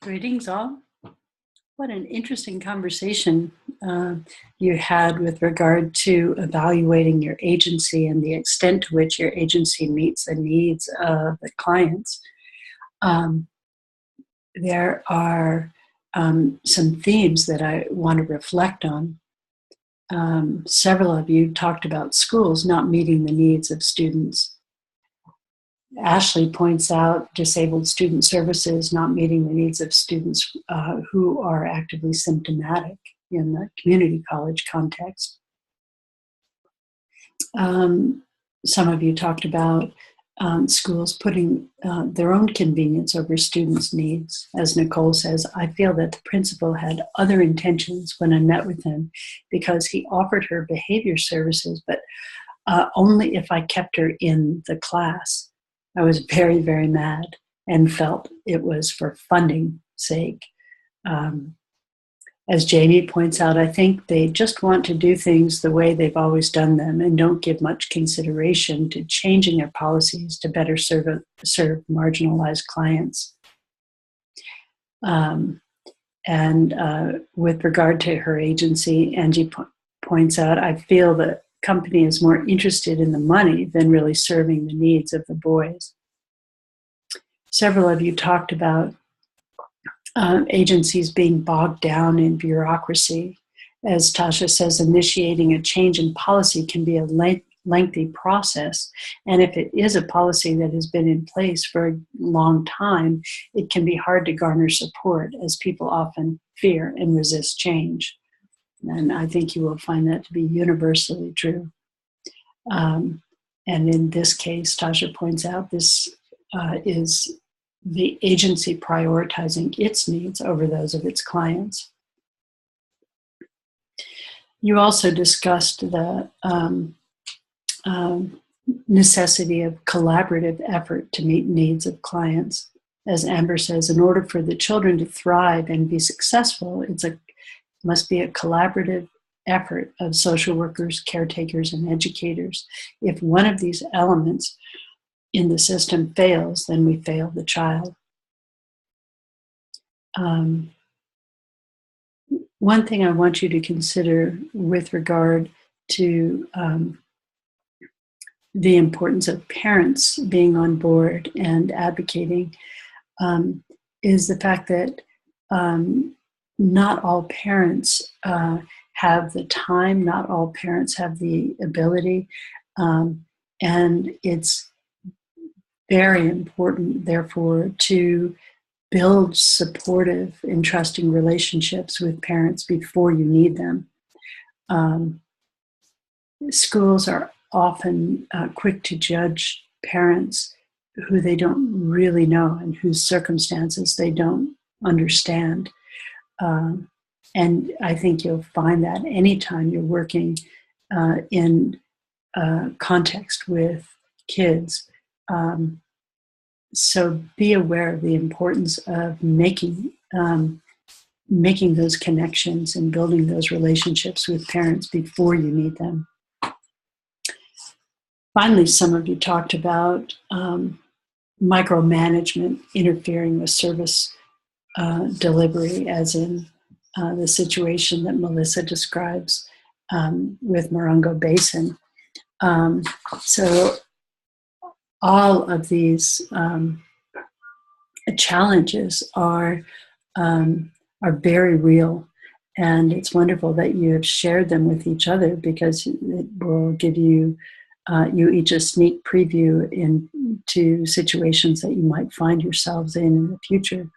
Greetings, all. What an interesting conversation you had with regard to evaluating your agency and the extent to which your agency meets the needs of the clients. There are some themes that I want to reflect on. Several of you talked about schools not meeting the needs of students. Ashley points out disabled student services not meeting the needs of students who are actively symptomatic in the community college context. Some of you talked about schools putting their own convenience over students' needs. As Nicole says, I feel that the principal had other intentions when I met with him because he offered her behavior services, but only if I kept her in the class. I was very, very mad and felt it was for funding sake. As Jamie points out, I think they just want to do things the way they've always done them and don't give much consideration to changing their policies to better serve marginalized clients. With regard to her agency, Angie points out, I feel that company is more interested in the money than really serving the needs of the boys. Several of you talked about agencies being bogged down in bureaucracy. As Tasha says, initiating a change in policy can be a lengthy process. And if it is a policy that has been in place for a long time, it can be hard to garner support as people often fear and resist change. And I think you will find that to be universally true. And in this case, Tasha points out this is the agency prioritizing its needs over those of its clients. You also discussed the necessity of collaborative effort to meet needs of clients. As Amber says, in order for the children to thrive and be successful, must be a collaborative effort of social workers, caretakers, and educators. If one of these elements in the system fails, then we fail the child. One thing I want you to consider with regard to the importance of parents being on board and advocating is the fact that not all parents have the time, not all parents have the ability, and it's very important, therefore, to build supportive and trusting relationships with parents before you need them. Schools are often quick to judge parents who they don't really know and whose circumstances they don't understand. And I think you'll find that anytime you're working in context with kids. So be aware of the importance of making those connections and building those relationships with parents before you need them. Finally, some of you talked about micromanagement interfering with service delivery, as in the situation that Melissa describes with Morongo Basin. So all of these challenges are very real, and it's wonderful that you have shared them with each other, because it will give you each a sneak preview into situations that you might find yourselves in the future.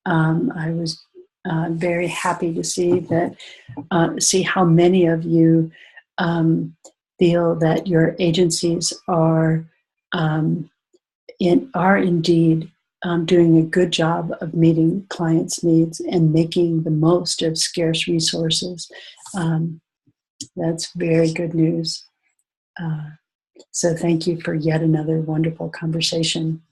I was very happy to see how many of you feel that your agencies are indeed doing a good job of meeting clients' needs and making the most of scarce resources. That's very good news. So thank you for yet another wonderful conversation.